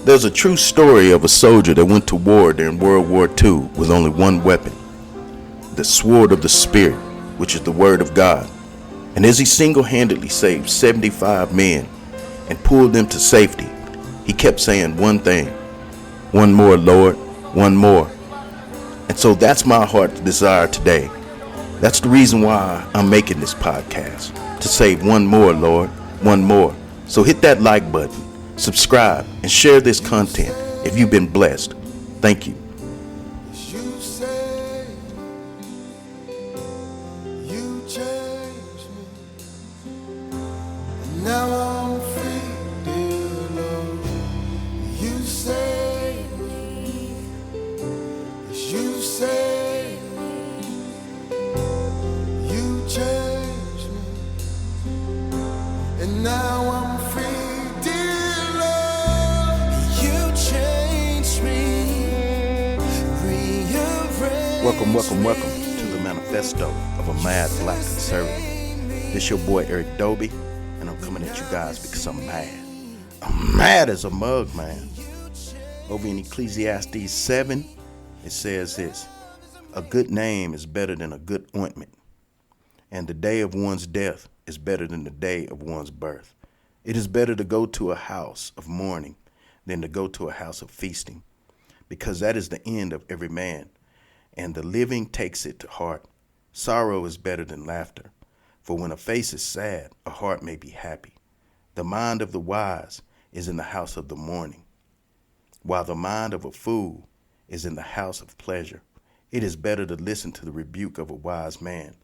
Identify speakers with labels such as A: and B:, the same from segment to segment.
A: There's a true story of a soldier that went to war during World War II with only one weapon, the sword of the Spirit, which is the Word of God. And as he single-handedly saved 75 men and pulled them to safety, he kept saying one thing: one more, Lord, one more. And so that's my heart's desire today. That's the reason why I'm making this podcast, to save one more, Lord, one more. So hit that like button, subscribe, and share this content if you've been blessed. Thank you.
B: You say you changed me, and now I'm free, dear Lord. You say you say you changed me, and now I'm free, dear Lord. You changed me.
A: Welcome to the manifesto of a mad black conservative. This your boy Eric Doby, and I'm coming at you guys because I'm mad. I'm mad as a mug, man. Over in Ecclesiastes 7, it says this: a good name is better than a good ointment, and the day of one's death is better than the day of one's birth. It is better to go to a house of mourning than to go to a house of feasting, because that is the end of every man, and the living takes it to heart. Sorrow is better than laughter, for when a face is sad, a heart may be happy. The mind of the wise is in the house of the mourning, while the mind of a fool is in the house of pleasure. It is better to listen to the rebuke of a wise man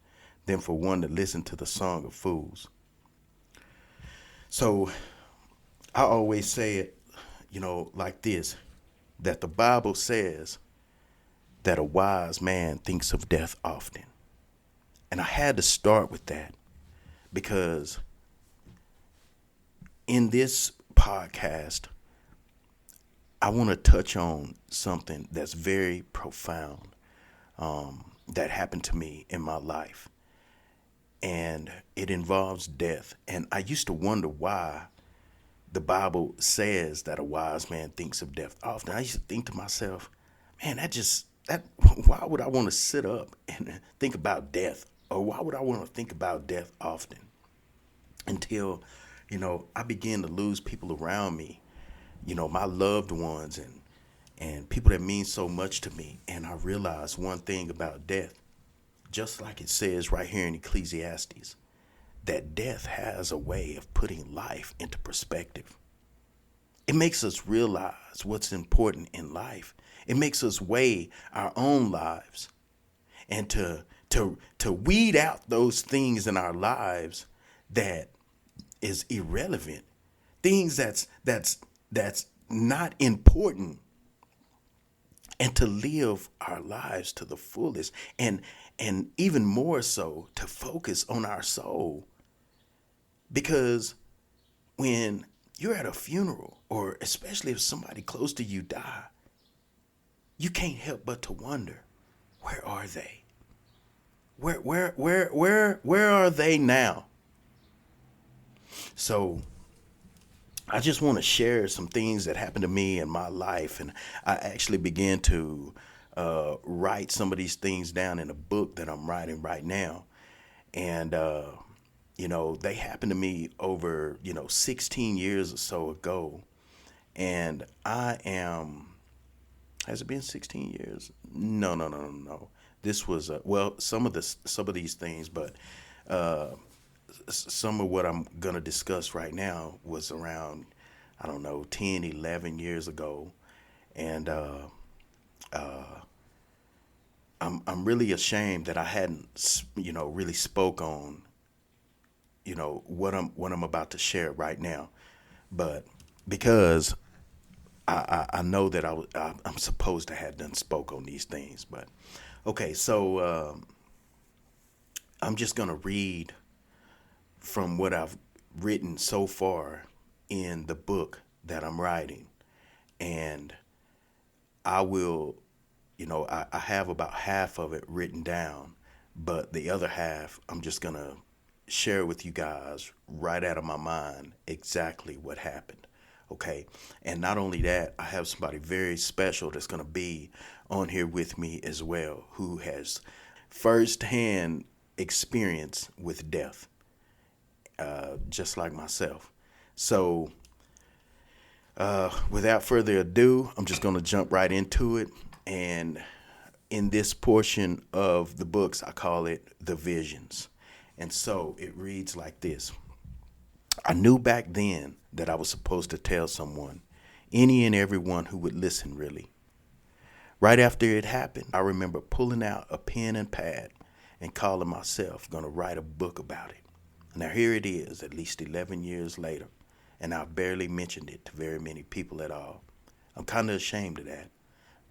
A: than for one to listen to the song of fools. So I always say it, like this, that the Bible says that a wise man thinks of death often. And I had to start with that because in this podcast, I want to touch on something that's very profound that happened to me in my life. And it involves death. And I used to wonder why the Bible says that a wise man thinks of death often. I used to think to myself, man, why would I want to sit up and think about death? Or why would I want to think about death often? Until, I began to lose people around me, my loved ones and people that mean so much to me. And I realized one thing about death, just like it says right here in Ecclesiastes, that death has a way of putting life into perspective. It makes us realize what's important in life. It makes us weigh our own lives and to weed out those things in our lives that is irrelevant, things that's not important, and to live our lives to the fullest, and even more so to focus on our soul. Because when you're at a funeral, or especially if somebody close to you die, you can't help but to wonder, where are they? Where are they now? So I just want to share some things that happened to me in my life, and I actually began to write some of these things down in a book that I'm writing right now. And they happened to me over 16 years or so ago, and has it been 16 years? No. This was some of these things, but some of what I'm going to discuss right now was around, 10, 11 years ago. And I'm really ashamed that I hadn't, really spoke on, what I'm about to share right now. But because I know that I'm supposed to have done spoke on these things. But okay, so I'm just going to read from what I've written so far in the book that I'm writing. And I will, I have about half of it written down, but the other half I'm just going to share with you guys right out of my mind exactly what happened. Okay. And not only that, I have somebody very special that's going to be on here with me as well, who has firsthand experience with death, just like myself. So, without further ado, I'm just going to jump right into it. And in this portion of the books, I call it The Visions. And so it reads like this. I knew back then that I was supposed to tell someone, any and everyone who would listen, really. Right after it happened, I remember pulling out a pen and pad and calling myself going to write a book about it. Now here it is, at least 11 years later, and I've barely mentioned it to very many people at all. I'm kind of ashamed of that,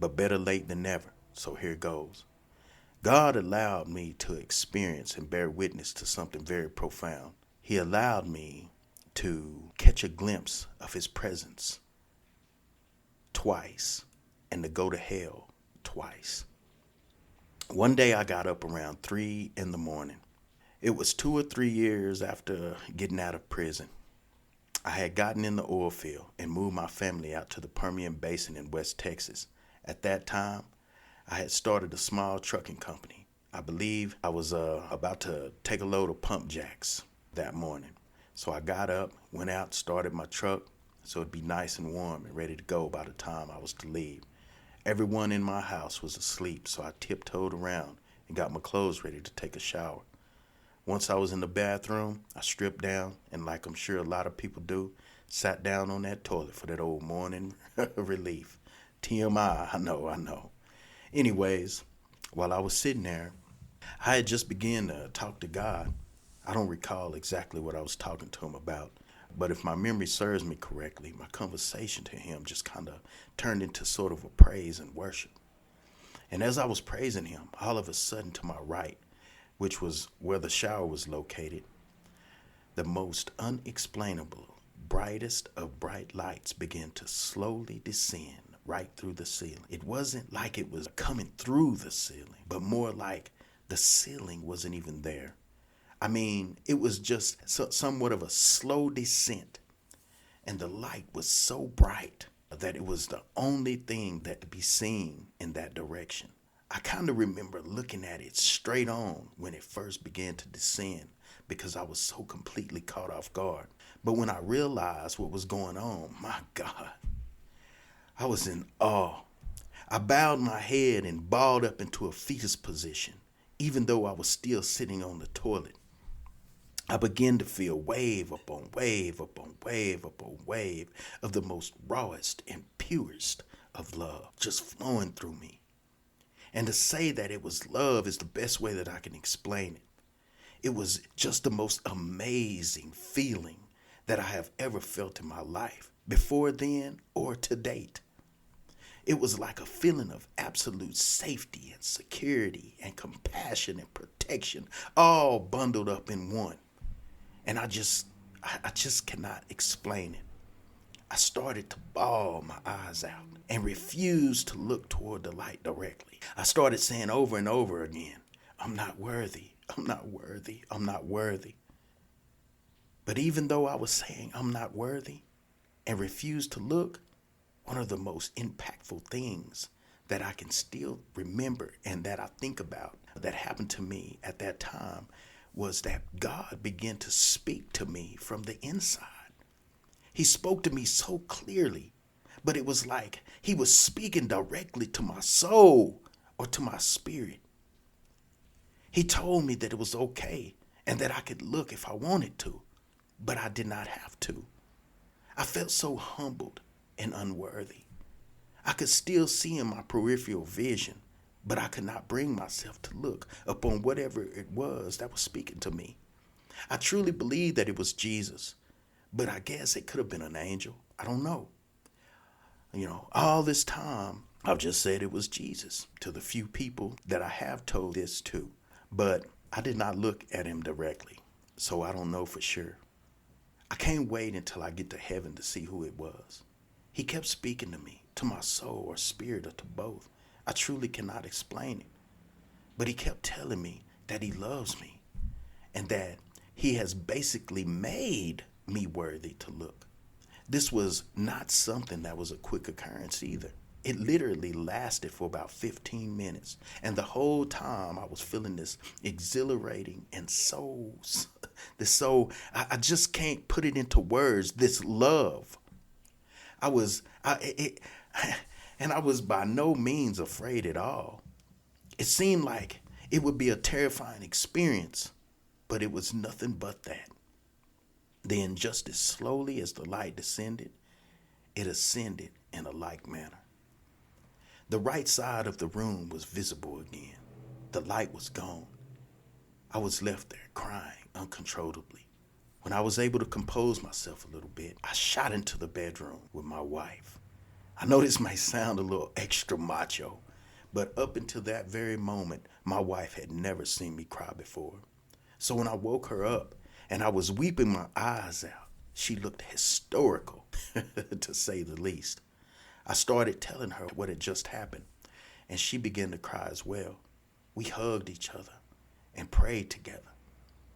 A: but better late than never, so here goes. God allowed me to experience and bear witness to something very profound. He allowed me to catch a glimpse of his presence twice and to go to hell twice. One day I got up around 3 in the morning. It was 2 or 3 years after getting out of prison. I had gotten in the oil field and moved my family out to the Permian Basin in West Texas. At that time, I had started a small trucking company. I believe I was about to take a load of pump jacks that morning. So I got up, went out, started my truck so it'd be nice and warm and ready to go by the time I was to leave. Everyone in my house was asleep, so I tiptoed around and got my clothes ready to take a shower. Once I was in the bathroom, I stripped down and, like I'm sure a lot of people do, sat down on that toilet for that old morning relief. TMI, I know. Anyways, while I was sitting there, I had just begun to talk to God. I don't recall exactly what I was talking to him about, but if my memory serves me correctly, my conversation to him just kind of turned into sort of a praise and worship. And as I was praising him, all of a sudden to my right, which was where the shower was located, the most unexplainable, brightest of bright lights began to slowly descend right through the ceiling. It wasn't like it was coming through the ceiling, but more like the ceiling wasn't even there. I mean, it was just somewhat of a slow descent, and the light was so bright that it was the only thing that could be seen in that direction. I kind of remember looking at it straight on when it first began to descend because I was so completely caught off guard. But when I realized what was going on, my God, I was in awe. I bowed my head and balled up into a fetus position, even though I was still sitting on the toilet. I began to feel wave upon wave upon wave upon wave of the most rawest and purest of love just flowing through me. And to say that it was love is the best way that I can explain it. It was just the most amazing feeling that I have ever felt in my life, before then or to date. It was like a feeling of absolute safety and security and compassion and protection, all bundled up in one. And I just cannot explain it. I started to bawl my eyes out and refused to look toward the light directly. I started saying over and over again, I'm not worthy, I'm not worthy, I'm not worthy. But even though I was saying I'm not worthy and refused to look, one of the most impactful things that I can still remember and that I think about that happened to me at that time was that God began to speak to me from the inside. He spoke to me so clearly, but it was like he was speaking directly to my soul or to my spirit. He told me that it was okay and that I could look if I wanted to, but I did not have to. I felt so humbled and unworthy. I could still see in my peripheral vision, but I could not bring myself to look upon whatever it was that was speaking to me. I truly believe that it was Jesus, but I guess it could have been an angel. I don't know. All this time, I've just said it was Jesus to the few people that I have told this to, but I did not look at him directly, so I don't know for sure. I can't wait until I get to heaven to see who it was. He kept speaking to me, to my soul or spirit or to both. I truly cannot explain it, but he kept telling me that he loves me and that he has basically made me worthy to look. This was not something that was a quick occurrence either. It literally lasted for about 15 minutes. And the whole time I was feeling this exhilarating and I just can't put it into words, this love. I was, I, it, and I was by no means afraid at all. It seemed like it would be a terrifying experience, but it was nothing but that. Then, just as slowly as the light descended, it ascended in a like manner. The right side of the room was visible again. The light was gone. I was left there crying uncontrollably. When I was able to compose myself a little bit, I shot into the bedroom with my wife. I know this may sound a little extra macho, but up until that very moment, my wife had never seen me cry before. So when I woke her up and I was weeping my eyes out, she looked historical, to say the least. I started telling her what had just happened, and she began to cry as well. We hugged each other and prayed together.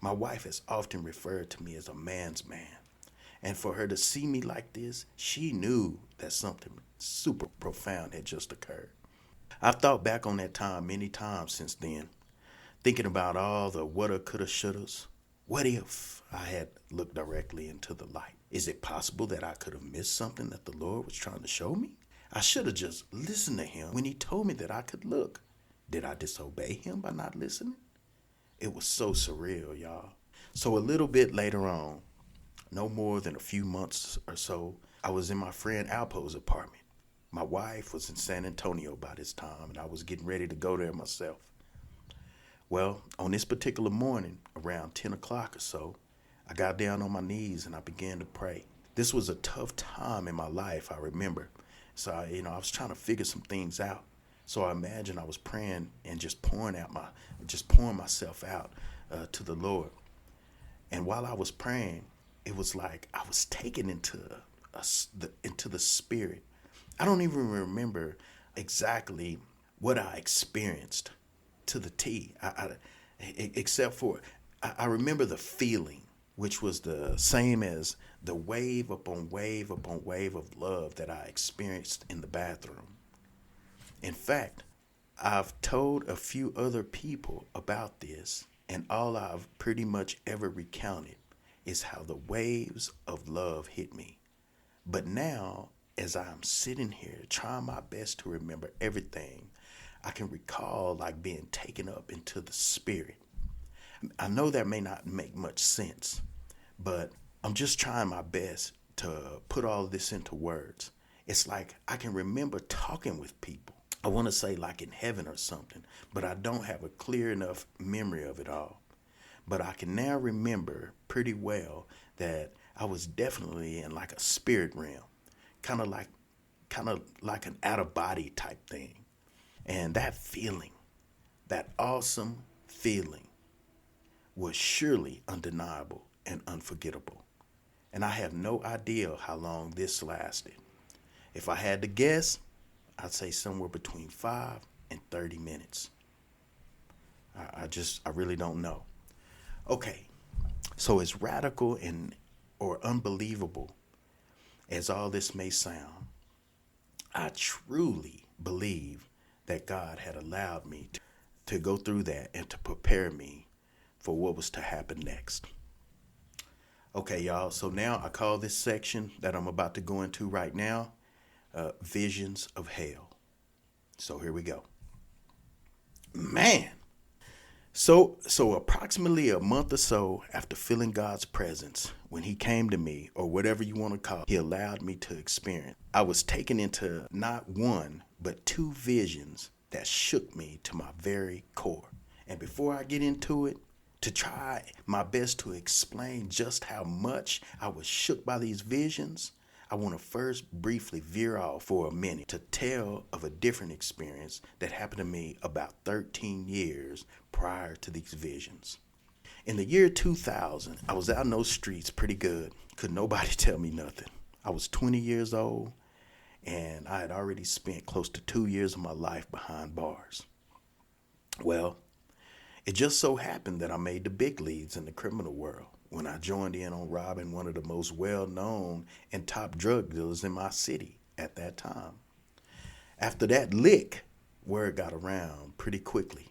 A: My wife has often referred to me as a man's man, and for her to see me like this, she knew that something super profound had just occurred. I've thought back on that time many times since then, thinking about all the woulda, coulda, shouldas. What if I had looked directly into the light? Is it possible that I could have missed something that the Lord was trying to show me? I should have just listened to him when he told me that I could look. Did I disobey him by not listening? It was so surreal, y'all. So a little bit later on, no more than a few months or so, I was in my friend Alpo's apartment. My wife was in San Antonio by this time, and I was getting ready to go there myself. Well, on this particular morning, around 10 o'clock or so, I got down on my knees and I began to pray. This was a tough time in my life, I remember. So, I was trying to figure some things out. So I imagine I was praying and just pouring myself out to the Lord. And while I was praying, it was like I was taken into the spirit. I don't even remember exactly what I experienced to the T, except for I remember the feeling, which was the same as the wave upon wave upon wave of love that I experienced in the bathroom. In fact, I've told a few other people about this, and all I've pretty much ever recounted is how the waves of love hit me. But now, as I'm sitting here trying my best to remember everything, I can recall like being taken up into the spirit. I know that may not make much sense, but I'm just trying my best to put all of this into words. It's like I can remember talking with people. I want to say like in heaven or something, but I don't have a clear enough memory of it all. But I can now remember pretty well that I was definitely in like a spirit realm, kind of like an out of body type thing. And that feeling, that awesome feeling, was surely undeniable and unforgettable. And I have no idea how long this lasted. If I had to guess, I'd say somewhere between 5 and 30 minutes. I really don't know. Okay, so as radical or unbelievable as all this may sound, I truly believe that God had allowed me to go through that and to prepare me for what was to happen next. Okay, y'all, so now I call this section that I'm about to go into right now, Visions of Hell. So here we go. Man. So approximately a month or so after feeling God's presence, when he came to me, or whatever you want to call it, he allowed me to experience. I was taken into not one, but two visions that shook me to my very core. And before I get into it, to try my best to explain just how much I was shook by these visions, I want to first briefly veer off for a minute to tell of a different experience that happened to me about 13 years prior to these visions. In the year 2000, I was out in those streets pretty good. Could nobody tell me nothing. I was 20 years old, and I had already spent close to 2 years of my life behind bars. Well, it just so happened that I made the big leagues in the criminal world. when I joined in on robbing one of the most well-known and top drug dealers in my city at that time. After that lick, word got around pretty quickly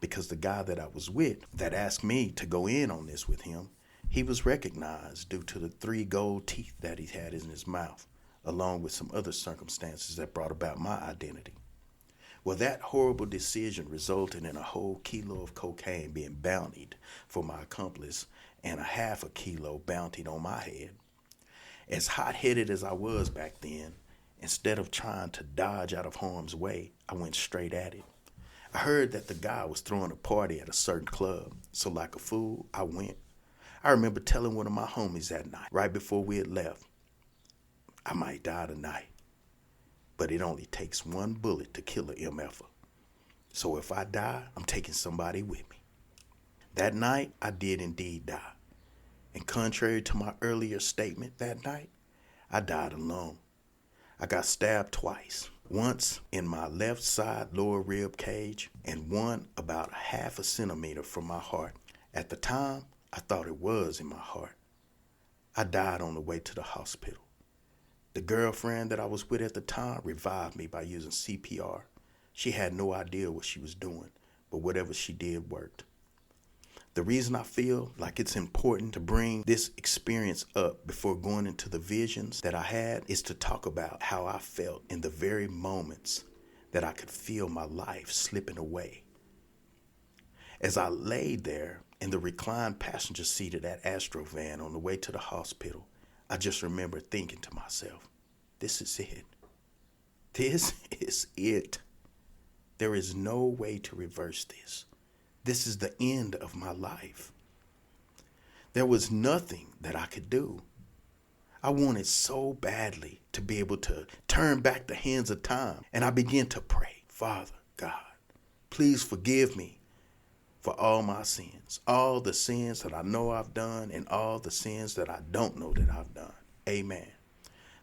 A: because the guy that I was with that asked me to go in on this with him, he was recognized due to the 3 gold teeth that he had in his mouth, along with some other circumstances that brought about my identity. Well, that horrible decision resulted in a whole kilo of cocaine being bountied for my accomplice and a half a kilo bountied on my head. As hot-headed as I was back then, instead of trying to dodge out of harm's way, I went straight at it. I heard that the guy was throwing a party at a certain club, so like a fool, I went. I remember telling one of my homies that night, right before we had left, I might die tonight, but it only takes 1 bullet to kill a MFer. So if I die, I'm taking somebody with me. That night, I did indeed die. And contrary to my earlier statement that night, I died alone. I got stabbed twice. Once in my left side lower rib cage and one about a half a centimeter from my heart. At the time, I thought it was in my heart. I died on the way to the hospital. The girlfriend that I was with at the time revived me by using CPR. She had no idea what she was doing, but whatever she did worked. The reason I feel like it's important to bring this experience up before going into the visions that I had is to talk about how I felt in the very moments that I could feel my life slipping away. As I laid there in the reclined passenger seat of that Astro van on the way to the hospital, I just remember thinking to myself, this is it. This is it. There is no way to reverse this. This is the end of my life. There was nothing that I could do. I wanted so badly to be able to turn back the hands of time. And I began to pray, Father God, please forgive me for all my sins, all the sins that I know I've done and all the sins that I don't know that I've done. Amen.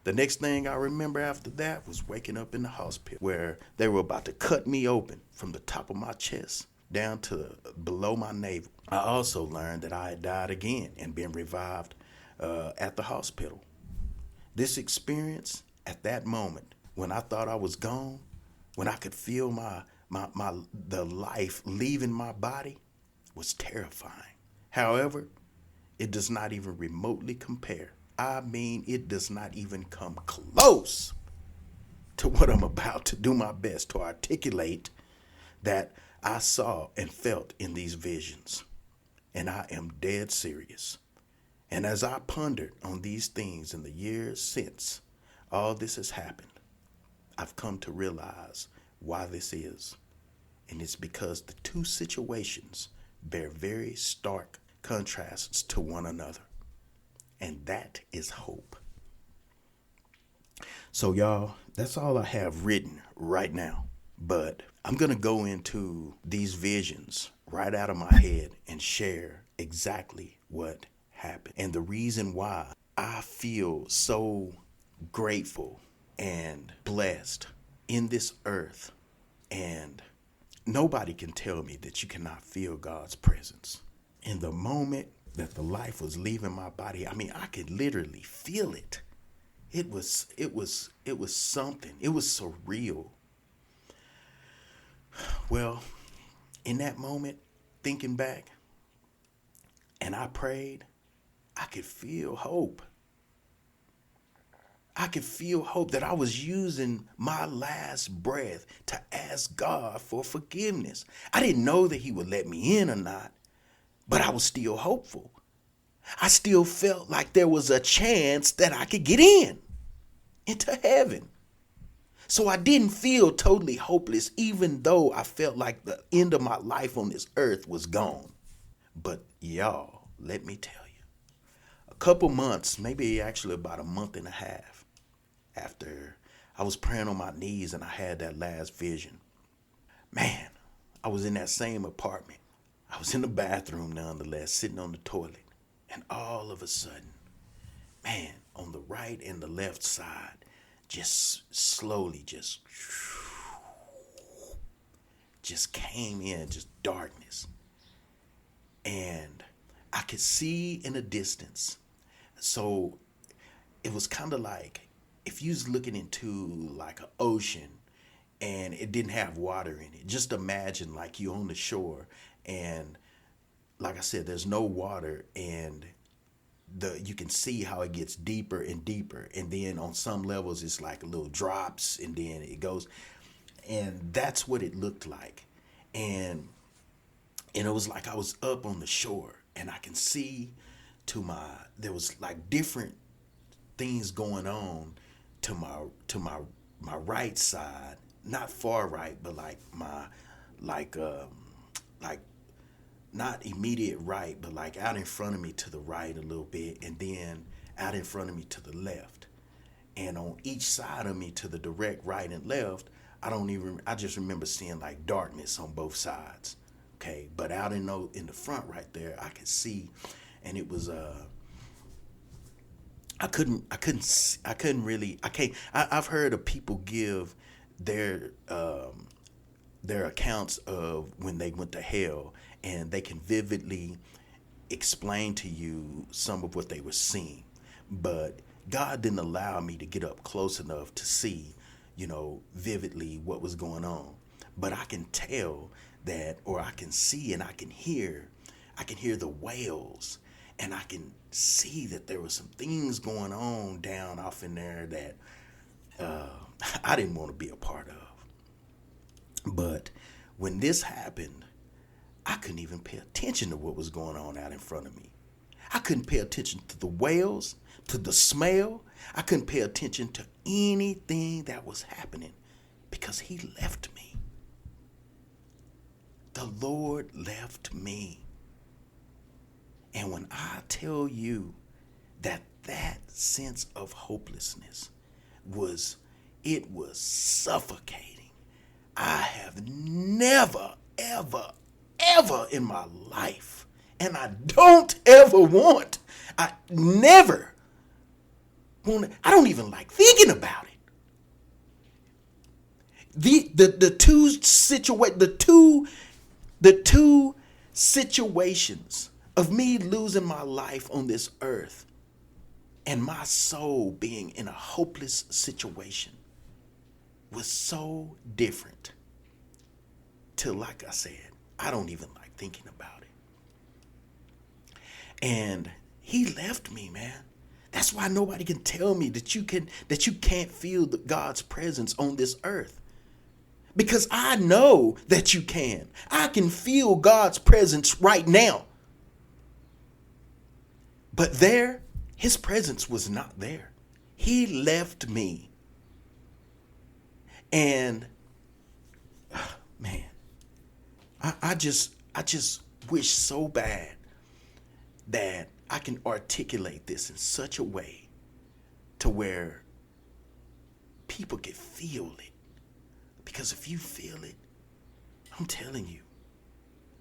A: The next thing I remember after that was waking up in the hospital where they were about to cut me open from the top of my chest down to below my navel. I also learned that I had died again and been revived at the hospital. This experience at that moment, when I thought I was gone, when I could feel the life leaving my body, was terrifying. However, it does not even remotely compare. I mean, it does not even come close to what I'm about to do my best to articulate that I saw and felt in these visions. And I am dead serious. And as I pondered on these things in the years since all this has happened, I've come to realize why this is. And it's because the two situations bear very stark contrasts to one another. And that is hope. So y'all, that's all I have written right now. But I'm going to go into these visions right out of my head and share exactly what happened. And the reason why I feel so grateful and blessed in this earth. And nobody can tell me that you cannot feel God's presence. In the moment that the life was leaving my body, I mean, I could literally feel it. It was something. It was surreal. Well, in that moment, thinking back, and I prayed, I could feel hope. I could feel hope that I was using my last breath to ask God for forgiveness. I didn't know that he would let me in or not, but I was still hopeful. I still felt like there was a chance that I could get into heaven. So I didn't feel totally hopeless, even though I felt like the end of my life on this earth was gone. But y'all, let me tell you, a couple months, maybe actually about a month and a half after I was praying on my knees and I had that last vision, man, I was in that same apartment. I was in the bathroom nonetheless, sitting on the toilet. And all of a sudden, man, on the right and the left side, just slowly just came in, just darkness. And I could see in the distance. So it was kind of like if you was looking into like an ocean and it didn't have water in it. Just imagine like you on the shore and like I said, there's no water and you can see how it gets deeper and deeper. And then on some levels it's like little drops and then it goes. And that's what it looked like. And it was like I was up on the shore and I can see there was like different things going on to my right side, not far right, but like my like not immediate right, but like out in front of me to the right a little bit, and then out in front of me to the left. And on each side of me to the direct right and left, I just remember seeing like darkness on both sides. Okay, but out in the front right there, I could see, and it was I've heard of people give their accounts of when they went to hell, and they can vividly explain to you some of what they were seeing. But God didn't allow me to get up close enough to see, vividly what was going on. But I can tell that, or I can see and I can hear the wails, and I can see that there were some things going on down off in there that I didn't want to be a part of. But when this happened, I couldn't even pay attention to what was going on out in front of me. I couldn't pay attention to the wails, to the smell. I couldn't pay attention to anything that was happening because he left me. The Lord left me. And when I tell you that sense of hopelessness was suffocating. I have never, ever, ever in my life, and I don't ever want, I never want, I don't even like thinking about it. The two situations of me losing my life on this earth and my soul being in a hopeless situation was so different till, like I said, I don't even like thinking about it. And he left me, man. That's why nobody can tell me that you can't feel God's presence on this earth. Because I know that you can. I can feel God's presence right now. But his presence was not there. He left me. And man, I just wish so bad that I can articulate this in such a way to where people can feel it. Because if you feel it, I'm telling you,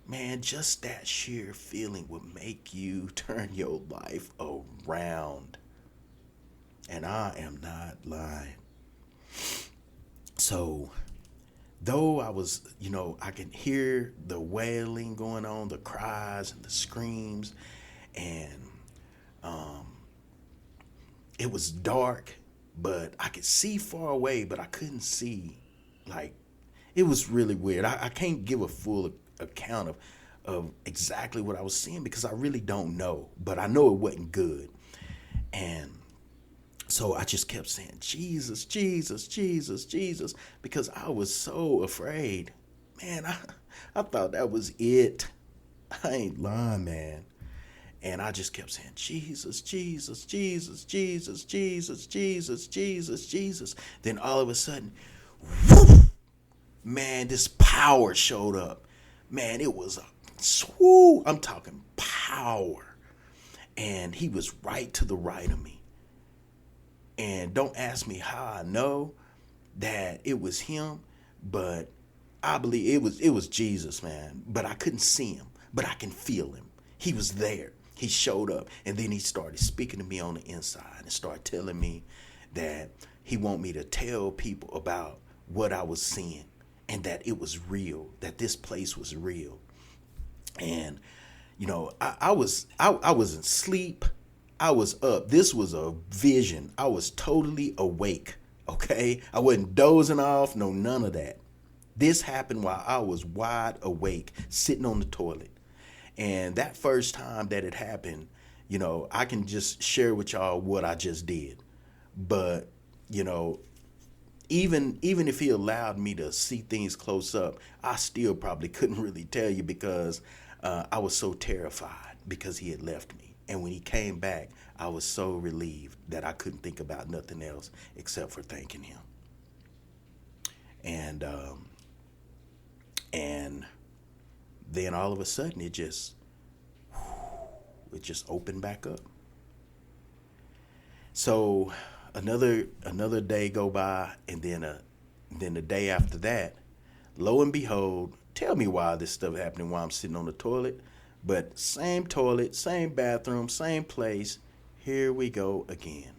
A: man, just that sheer feeling will make you turn your life around. And I am not lying. So, though I was, I can hear the wailing going on, the cries and the screams, and it was dark, but I could see far away, but I couldn't see. Like, it was really weird. I can't give a full account of exactly what I was seeing because I really don't know, but I know it wasn't good. And so I just kept saying, Jesus, Jesus, Jesus, Jesus, because I was so afraid. Man, I thought that was it. I ain't lying, man. And I just kept saying, Jesus, Jesus, Jesus, Jesus, Jesus, Jesus, Jesus, Jesus. Then all of a sudden, whoosh, man, this power showed up. Man, it was I'm talking power. And he was right to the right of me. And don't ask me how I know that it was him, but I believe it was Jesus, man. But I couldn't see him, but I can feel him. He was there. He showed up, and then he started speaking to me on the inside and started telling me that he want me to tell people about what I was seeing and that it was real, that this place was real. And, I wasn't asleep. I was up. This was a vision. I was totally awake. Okay, I wasn't dozing off. No, none of that. This happened while I was wide awake, sitting on the toilet. And that first time that it happened, I can just share with y'all what I just did. But, you know, even if he allowed me to see things close up, I still probably couldn't really tell you because I was so terrified because he had left me. And when he came back, I was so relieved that I couldn't think about nothing else except for thanking him. And then all of a sudden it just opened back up. So another day go by, and then the day after that, lo and behold, tell me why this stuff happening while I'm sitting on the toilet, but same toilet, same bathroom, same place. Here we go again.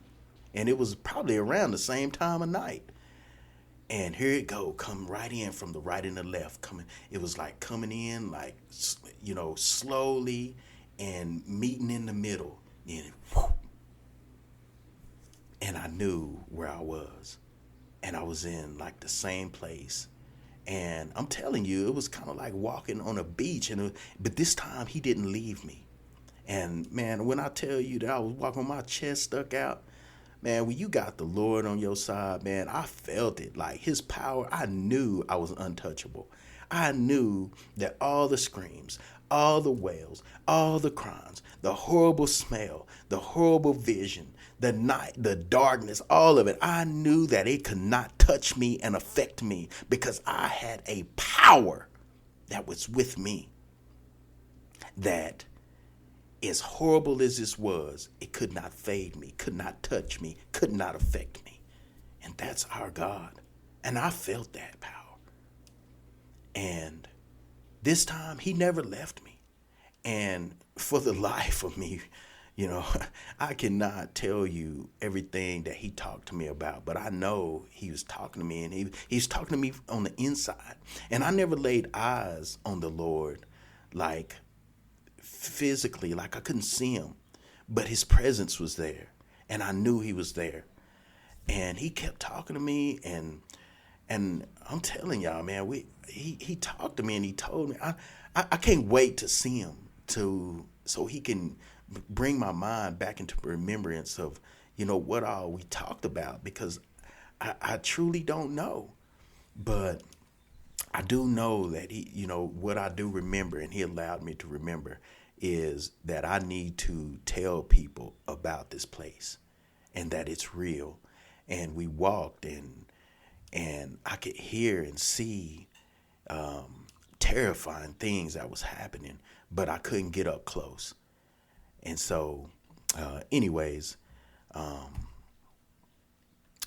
A: And it was probably around the same time of night. And here it go, come right in from the right and the left. It was like coming in, like, slowly and meeting in the middle. And I knew where I was. And I was in like the same place. And I'm telling you, it was kind of like walking on a beach. But this time he didn't leave me. And man, when I tell you that I was walking with my chest stuck out, man, when you got the Lord on your side, man, I felt it. Like his power, I knew I was untouchable. I knew that all the screams, all the wails, all the cries, the horrible smell, the horrible vision, the night, the darkness, all of it, I knew that it could not touch me and affect me because I had a power that was with me that, as horrible as this was, it could not fade me, could not touch me, could not affect me. And that's our God. And I felt that power. And this time, he never left me. And for the life of me, I cannot tell you everything that he talked to me about, but I know he was talking to me, and he's talking to me on the inside. And I never laid eyes on the Lord like physically, like I couldn't see him, but his presence was there, and I knew he was there. And he kept talking to me, and I'm telling y'all, man, he talked to me, and he told me I can't wait to see him so he can bring my mind back into remembrance of what all we talked about, because I truly don't know, but I do know that he, what I do remember, and he allowed me to remember, is that I need to tell people about this place and that it's real. And we walked, and I could hear and see terrifying things that was happening, but I couldn't get up close. And so, anyways,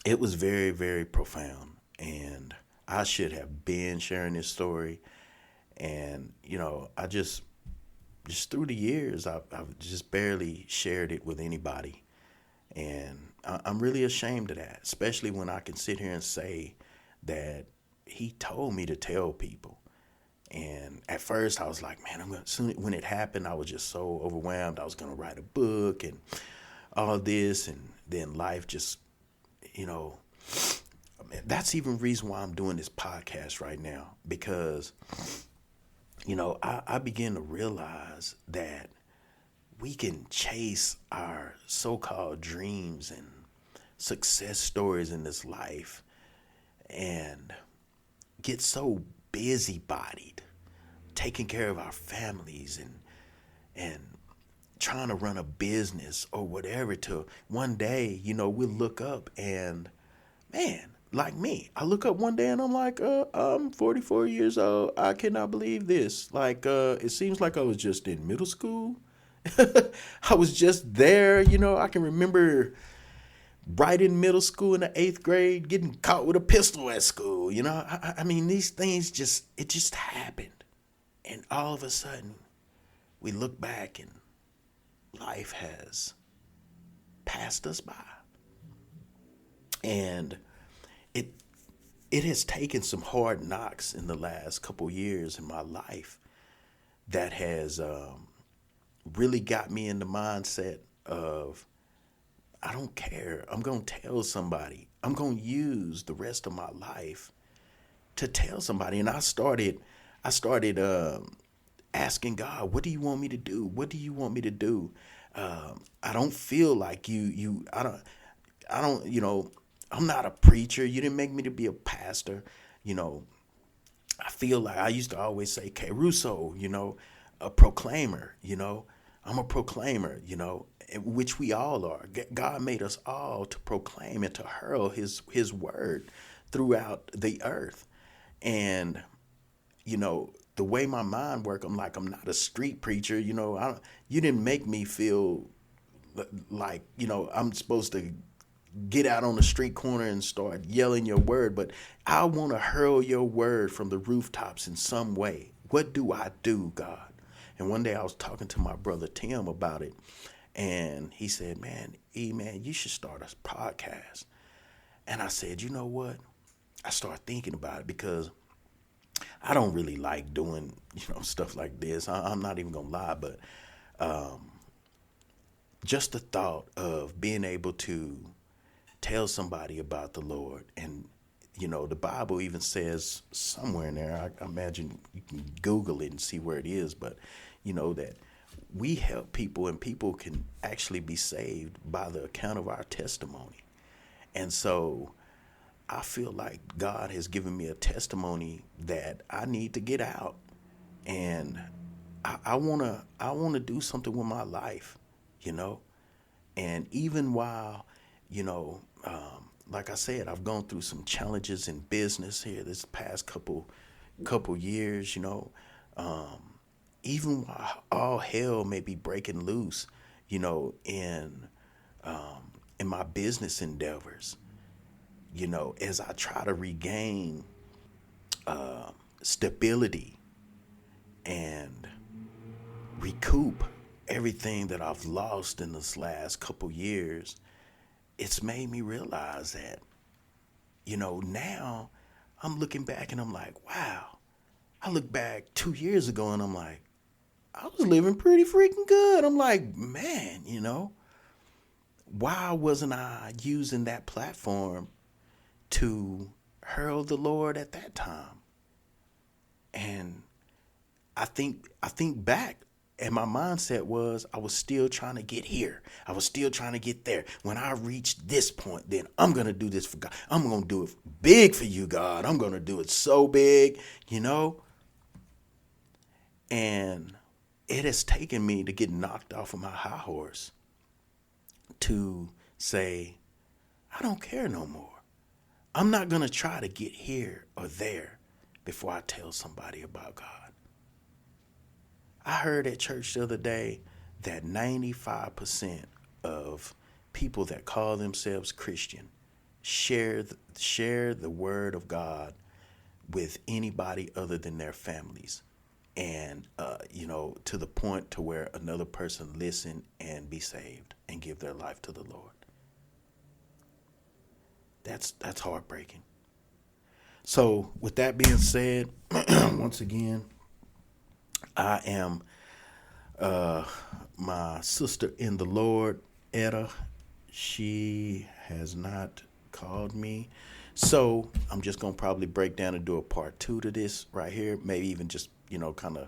A: it was very, very profound, and I should have been sharing this story. And, I just through the years, I've just barely shared it with anybody. And I'm really ashamed of that, especially when I can sit here and say that he told me to tell people. And at first I was like, man, when it happened, I was just so overwhelmed. I was going to write a book and all this. And then life just, that's even the reason why I'm doing this podcast right now, because I begin to realize that we can chase our so-called dreams and success stories in this life and get so busybodied, taking care of our families and trying to run a business or whatever, to one day, we'll look up and, man, like me, I look up one day and I'm like, I'm 44 years old. I cannot believe this. Like, it seems like I was just in middle school. I was just there. I can remember right in middle school in the 8th grade getting caught with a pistol at school. I mean, these things it just happened. And all of a sudden we look back and life has passed us by. And it has taken some hard knocks in the last couple years in my life that has really got me in the mindset of, I don't care. I'm going to tell somebody. I'm going to use the rest of my life to tell somebody. And I started asking God, what do you want me to do? What do you want me to do? I don't feel like I don't, I'm not a preacher. You didn't make me to be a pastor. You know, I feel like I used to always say, Caruso, a proclaimer, I'm a proclaimer, which we all are. God made us all to proclaim and to hurl his word throughout the earth. And, the way my mind works, I'm like, I'm not a street preacher. You didn't make me feel like, I'm supposed to get out on the street corner and start yelling your word, but I want to hurl your word from the rooftops in some way. What do I do, God? And one day I was talking to my brother Tim about it, and he said, man, you should start a podcast. And I said, you know what? I started thinking about it because I don't really like doing, stuff like this. I'm not even going to lie, but just the thought of being able to tell somebody about the Lord. And, the Bible even says somewhere in there, I imagine you can Google it and see where it is, but, that we help people and people can actually be saved by the account of our testimony. And so I feel like God has given me a testimony that I need to get out. And I wanna do something with my life, And even while, like I said, I've gone through some challenges in business here this past couple years, even while all hell may be breaking loose, in my business endeavors, as I try to regain stability and recoup everything that I've lost in this last couple years, it's made me realize that, now I'm looking back and I'm like, wow. I look back 2 years ago and I'm like, I was living pretty freaking good. I'm like, man, why wasn't I using that platform to hurl the Lord at that time? And I think back, and my mindset was I was still trying to get here. I was still trying to get there. When I reach this point, then I'm going to do this for God. I'm going to do it big for you, God. I'm going to do it so big, And it has taken me to get knocked off of my high horse to say, I don't care no more. I'm not going to try to get here or there before I tell somebody about God. I heard at church the other day that 95% of people that call themselves Christian share the word of God with anybody other than their families. And, to the point to where another person listen and be saved and give their life to the Lord. That's heartbreaking. So with that being said, once again, I am my sister in the Lord, Etta. She has not called me. So I'm just going to probably break down and do a part 2 to this right here. Maybe even just, kind of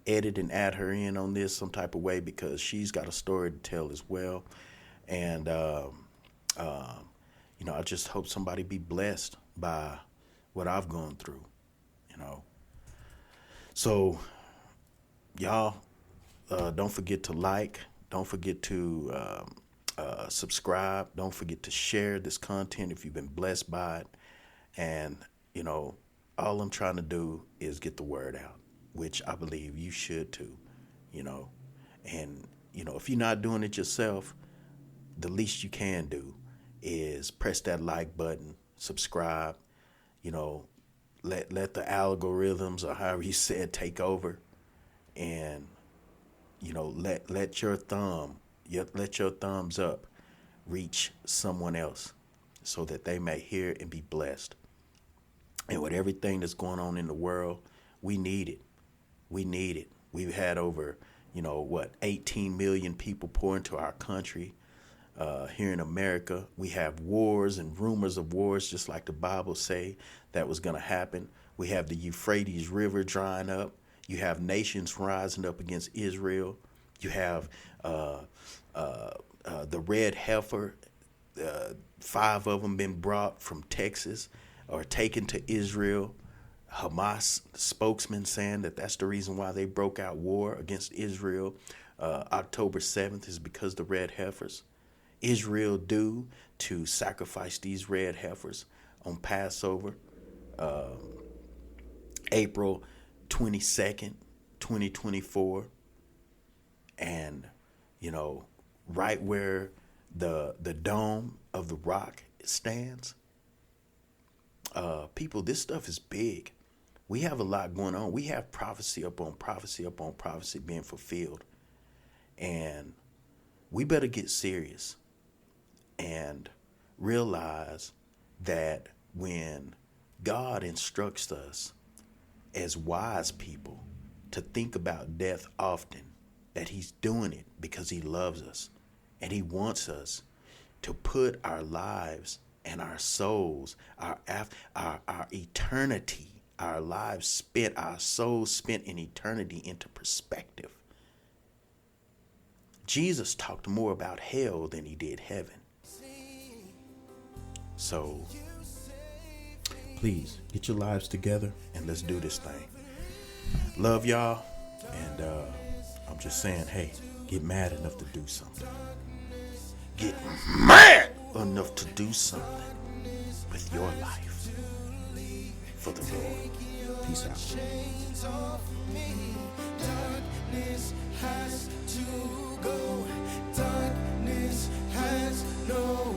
A: edit and add her in on this some type of way because she's got a story to tell as well. And, I just hope somebody be blessed by what I've gone through, So, y'all, don't forget to like. Don't forget to subscribe. Don't forget to share this content if you've been blessed by it. And, all I'm trying to do is get the word out, which I believe you should too, And, if you're not doing it yourself, the least you can do is press that like button, subscribe, let the algorithms or however you said take over, and let your thumbs up reach someone else so that they may hear and be blessed. And with everything that's going on in the world, we need it. We've had over 18 million people pour into our country. Here in America, we have wars and rumors of wars, just like the Bible say that was going to happen. We have the Euphrates River drying up. You have nations rising up against Israel. You have the red heifer. 5 of them been brought from Texas or taken to Israel. Hamas spokesman saying that that's the reason why they broke out war against Israel. October 7th is because the red heifers. Israel due to sacrifice these red heifers on Passover, April 22nd, 2024. And, right where the dome of the rock stands, people, this stuff is big. We have a lot going on. We have prophecy upon prophecy upon prophecy being fulfilled. And we better get serious and realize that when God instructs us as wise people to think about death often, that he's doing it because he loves us and he wants us to put our lives and our souls, our eternity, our lives spent, our souls spent in eternity into perspective. Jesus talked more about hell than he did heaven. So please get your lives together and let's do this thing. Love y'all. And I'm just saying, hey, get mad enough to do something. Get mad enough to do something with your life for the Lord. Peace out.
B: Chains off me. Darkness has to go. Darkness has no